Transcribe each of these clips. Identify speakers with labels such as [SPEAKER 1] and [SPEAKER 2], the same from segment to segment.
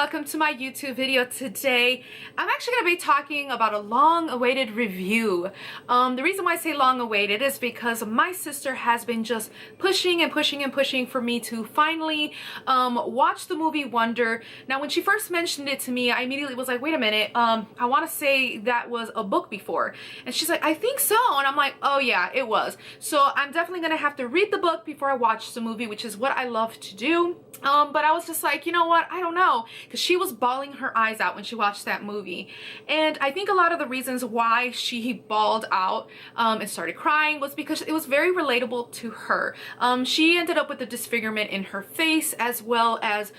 [SPEAKER 1] welcome to my YouTube video. Today I'm actually going to be talking about a long-awaited review. The reason why I say long-awaited is because my sister has been just pushing and pushing and pushing for me to finally watch the movie Wonder. Now when she first mentioned it to me, I immediately was like, wait a minute, I want to say that was a book before. And she's like, I think so. And I'm like, oh yeah, it was. So I'm definitely going to have to read the book before I watch the movie, which is what I love to do. But I was just like, you know what, I don't know, because she was bawling her eyes out when she watched that movie. And I think a lot of the reasons why she bawled out and started crying was because it was very relatable to her. She ended up with a disfigurement in her face, as well as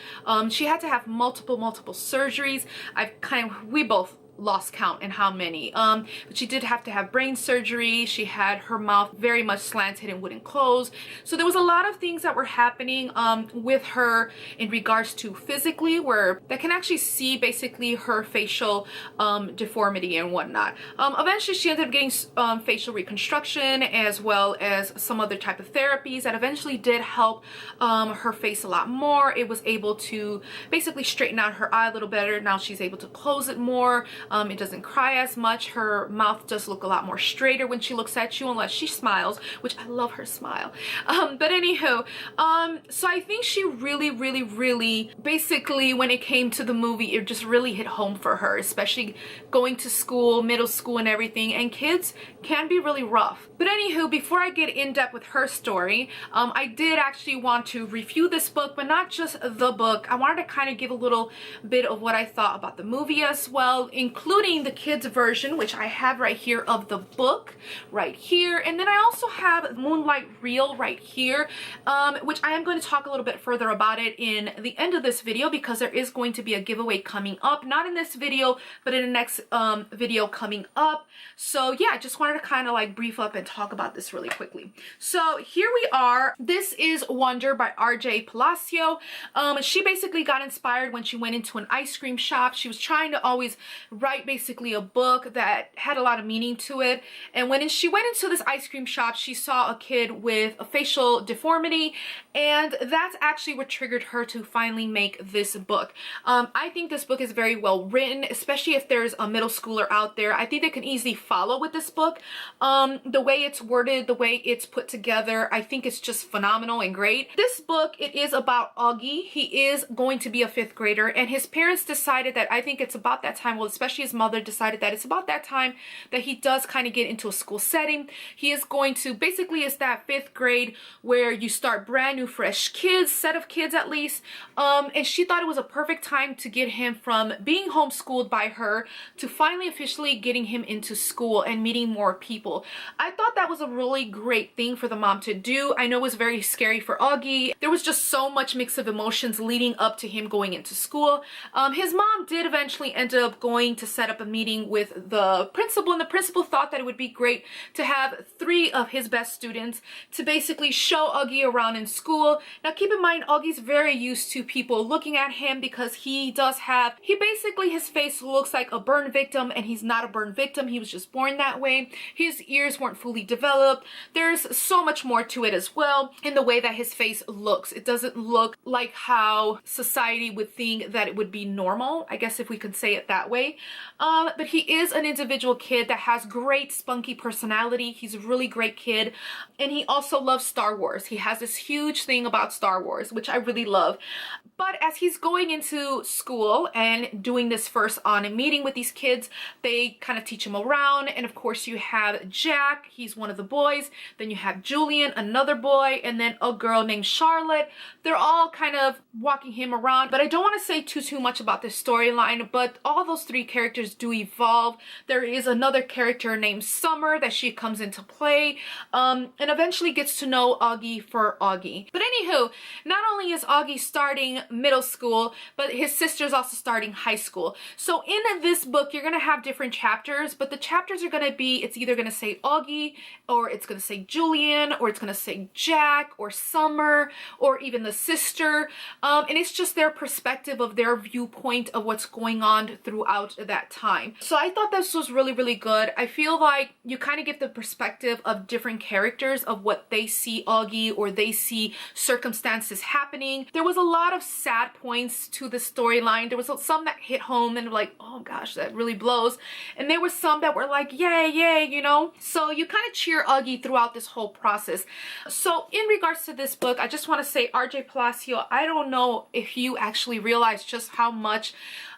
[SPEAKER 1] she had to have multiple surgeries. We both lost count in how many, but she did have to have brain surgery. She had her mouth very much slanted and wouldn't close. So there was a lot of things that were happening with her in regards to physically, where that can actually see basically her facial deformity and whatnot. Eventually she ended up getting facial reconstruction, as well as some other type of therapies that eventually did help her face a lot more. It was able to basically straighten out her eye a little better. Now she's able to close it more. It doesn't cry as much. Her mouth does look a lot more straighter when she looks at you, unless she smiles, which I love her smile. But anywho, so I think she really basically, when it came to the movie, it just really hit home for her, especially going to school, middle school and everything, and kids can be really rough. But anywho, before I get in depth with her story, I did actually want to review this book, but not just the book. I wanted to kind of give a little bit of what I thought about the movie as well, including the kids version, which I have right here, of the book right here. And then I also have Moonlight Reel right here, which I am going to talk a little bit further about it in the end of this video, because there is going to be a giveaway coming up, not in this video, but in the next video coming up. So yeah, I just wanted to kind of like brief up and talk about this really quickly. So here we are. This is Wonder by RJ Palacio. She basically got inspired when she went into an ice cream shop. She was trying to always write basically a book that had a lot of meaning to it, and when she went into this ice cream shop, she saw a kid with a facial deformity, and that's actually what triggered her to finally make this book. I think this book is very well written, especially if there's a middle schooler out there. I think they can easily follow with this book. The way it's worded, the way it's put together, I think it's just phenomenal and great. This book, it is about Augie. He is going to be a 5th grader, and his parents decided that, I think it's about that time, well, especially his mother decided that it's about that time that he does kind of get into a school setting. He is going to, basically it's that 5th grade where you start brand new fresh kids, set of kids at least, and she thought it was a perfect time to get him from being homeschooled by her to finally officially getting him into school and meeting more people. I thought that was a really great thing for the mom to do. I know it was very scary for Augie. There was just so much mix of emotions leading up to him going into school. His mom did eventually end up going to set up a meeting with the principal, and the principal thought that it would be great to have 3 of his best students to basically show Augie around in school. Now keep in mind, Augie's very used to people looking at him, because he basically, his face looks like a burn victim, and he's not a burn victim. He was just born that way. His ears weren't fully developed. There's so much more to it as well in the way that his face looks. It doesn't look like how society would think that it would be normal, I guess, if we could say it that way. But he is an individual kid that has great spunky personality. He's a really great kid, and he also loves Star Wars. He has this huge thing about Star Wars, which I really love. But as he's going into school and doing this first on a meeting with these kids, they kind of teach him around, and of course you have Jack, he's one of the boys, then you have Julian, another boy, and then a girl named Charlotte. They're all kind of walking him around, but I don't want to say too much about this storyline, but all those 3 characters do evolve. There is another character named Summer that she comes into play, and eventually gets to know Augie for Augie. But anywho, not only is Augie starting middle school, but his sister's also starting high school. So in this book, you're going to have different chapters, but the chapters are going to be, it's either going to say Augie, or it's going to say Julian, or it's going to say Jack, or Summer, or even the sister. And it's just their perspective of their viewpoint of what's going on throughout that time. So I thought this was really, really good. I feel like you kind of get the perspective of different characters of what they see Augie or they see circumstances happening. There was a lot of sad points to the storyline. There was some that hit home and like, oh gosh, that really blows. And there were some that were like, yay, yay, you know? So you kind of cheer Augie throughout this whole process. So in regards to this book, I just want to say, RJ Palacio, I don't know if you actually realize just how much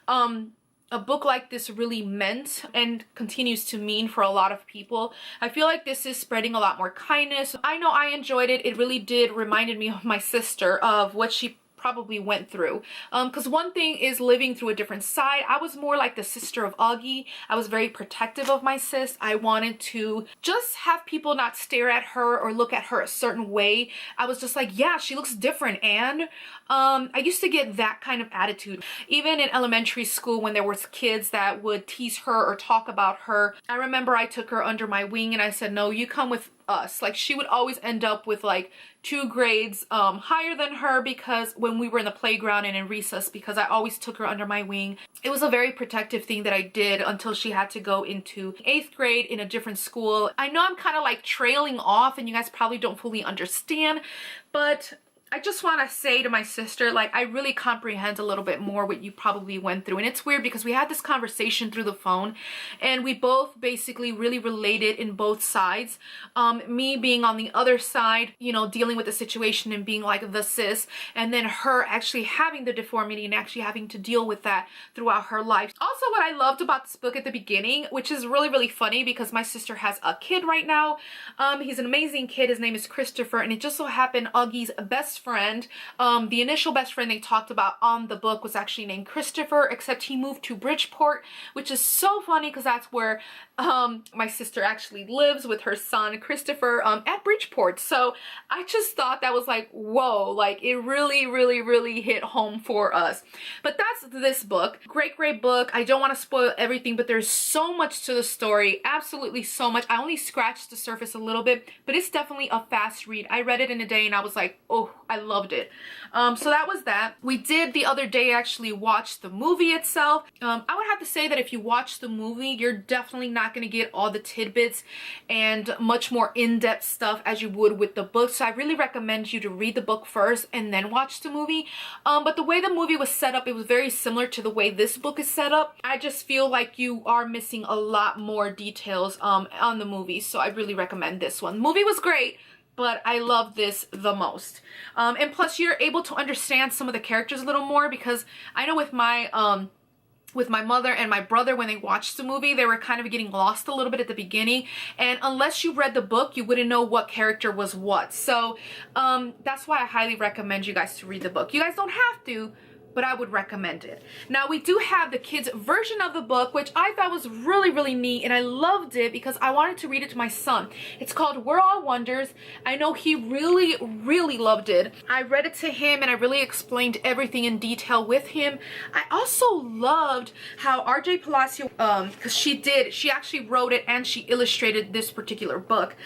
[SPEAKER 1] a book like this really meant and continues to mean for a lot of people. I feel like this is spreading a lot more kindness. I know I enjoyed it. It really did reminded me of my sister, of what she probably went through, because one thing is living through a different side. I was more like the sister of Augie. I was very protective of my sis. I wanted to just have people not stare at her or look at her a certain way. I was just like, yeah, she looks different. And I used to get that kind of attitude even in elementary school when there was kids that would tease her or talk about her. I remember I took her under my wing and I said, no, you come with us. Like, she would always end up with like 2 grades higher than her, because when we were in the playground and in recess, because I always took her under my wing. It was a very protective thing that I did until she had to go into 8th grade in a different school. I know I'm kind of like trailing off and you guys probably don't fully understand, but I just want to say to my sister, like, I really comprehend a little bit more what you probably went through. And it's weird because we had this conversation through the phone and we both basically really related in both sides. Me being on the other side, you know, dealing with the situation and being like the sis, and then her actually having the deformity and actually having to deal with that throughout her life. Also, what I loved about this book at the beginning, which is really, really funny because my sister has a kid right now. He's an amazing kid. His name is Christopher, and it just so happened Augie's best friend, the initial best friend they talked about on the book was actually named Christopher, except he moved to Bridgeport, which is so funny because that's where my sister actually lives with her son Christopher at Bridgeport. So I just thought that was like, whoa, like it really, really, really hit home for us. But that's this book. Great, great book. I don't want to spoil everything, but there's so much to the story, absolutely so much. I only scratched the surface a little bit, but it's definitely a fast read. I read it in a day and I was like, oh, I loved it. So that was that. We did the other day actually watch the movie itself. I would have to say that if you watch the movie, you're definitely not going to get all the tidbits and much more in-depth stuff as you would with the book. So I really recommend you to read the book first and then watch the movie. But the way the movie was set up, it was very similar to the way this book is set up. I just feel like you are missing a lot more details on the movie. So I really recommend this one. The movie was great, but I love this the most. And plus you're able to understand some of the characters a little more, because I know with my mother and my brother, when they watched the movie, they were kind of getting lost a little bit at the beginning, and unless you read the book, you wouldn't know what character was what. So that's why I highly recommend you guys to read the book. You guys don't have to, but I would recommend it. Now we do have the kids version of the book, which I thought was really, really neat, and I loved it because I wanted to read it to my son. It's called We're All Wonders. I know he really, really loved it. I read it to him and I really explained everything in detail with him. I also loved how RJ Palacio, because she actually wrote it and she illustrated this particular book.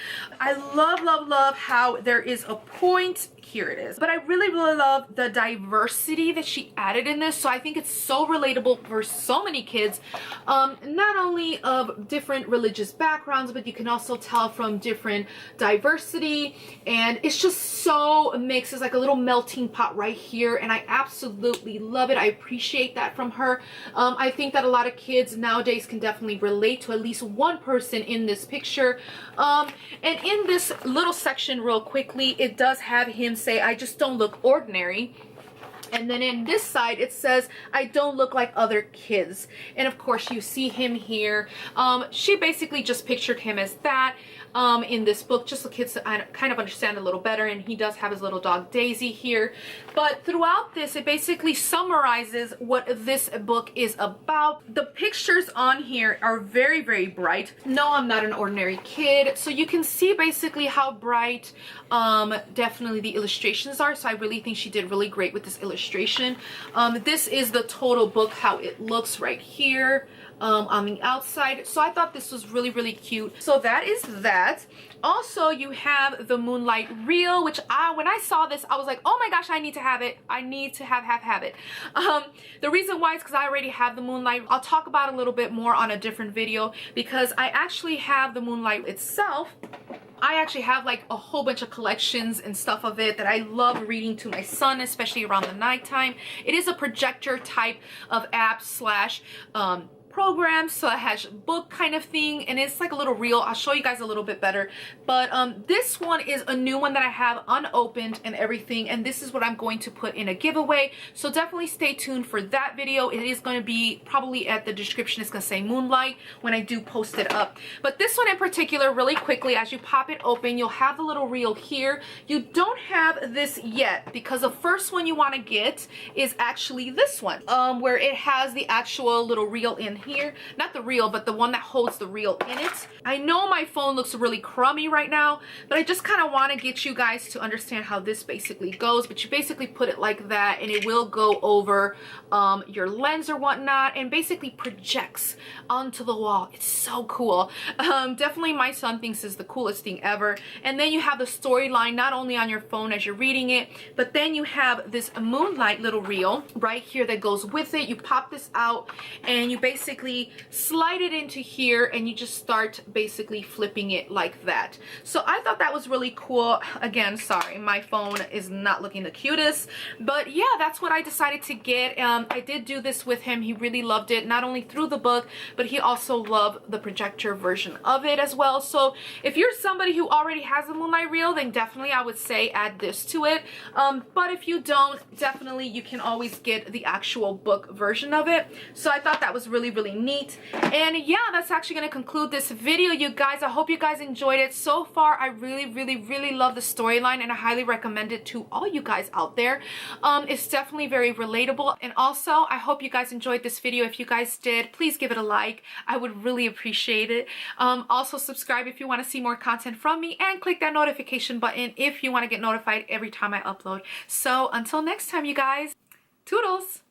[SPEAKER 1] I love, love, love how there is a point, here it is, but I really, really love the diversity that she added in this. So I think it's so relatable for so many kids, not only of different religious backgrounds, but you can also tell from different diversity, and it's just so mixed. It's like a little melting pot right here, and I absolutely love it. I appreciate that from her. I think that a lot of kids nowadays can definitely relate to at least one person in this picture. And in this little section real quickly, it does have him say, I just don't look ordinary. And then in this side, it says, I don't look like other kids. And of course, you see him here. She basically just pictured him as that in this book, just so kids kind of understand a little better. And he does have his little dog Daisy here. But throughout this, it basically summarizes what this book is about. The pictures on here are very, very bright. No, I'm not an ordinary kid. So you can see basically how bright definitely the illustrations are. So I really think she did really great with this illustration. This is the total book, how it looks right here. on the outside. So I thought this was really, really cute. So that is that. Also, you have the Moonlight Reel, which when I saw this, I was like, oh my gosh, I need to have it. I need to have it. The reason why is because I already have the Moonlight. I'll talk about it a little bit more on a different video, because I actually have the Moonlight itself. I actually have like a whole bunch of collections and stuff of it that I love reading to my son, especially around the nighttime. It is a projector type of app slash program, slash book kind of thing, and it's like a little reel. I'll show you guys a little bit better, but this one is a new one that I have unopened and everything, and this is what I'm going to put in a giveaway. So definitely stay tuned for that video. It is going to be probably at the description. It's going to say Moonlight when I do post it up. But this one in particular, really quickly, as you pop it open, you'll have the little reel here. You don't have this yet, because the first one you want to get is actually this one, where it has the actual little reel in here. Not the reel, but the one that holds the reel in it. I know my phone looks really crummy right now, but I just kind of want to get you guys to understand how this basically goes. But you basically put it like that, and it will go over your lens or whatnot, and basically projects onto the wall. It's so cool. Definitely my son thinks is the coolest thing ever. And then you have the storyline not only on your phone as you're reading it, but then you have this Moonlight little reel right here that goes with it. You pop this out, and you basically slide it into here, and you just start basically flipping it like that. So I thought that was really cool. Again, sorry, my phone is not looking the cutest, but yeah, that's what I decided to get. I did do this with him. He really loved it, not only through the book, but he also loved the projector version of it as well. So if you're somebody who already has a Moonlight Reel, then definitely I would say add this to it. But if you don't, definitely you can always get the actual book version of it. So I thought that was really, really neat. And yeah, that's actually going to conclude this video, you guys. I hope you guys enjoyed it. So far, I really love the storyline, and I highly recommend it to all you guys out there. It's definitely very relatable, and also I hope you guys enjoyed this video. If you guys did, please give it a like. I would really appreciate it. Also subscribe if you want to see more content from me, and click that notification button if you want to get notified every time I upload. So until next time, you guys, toodles.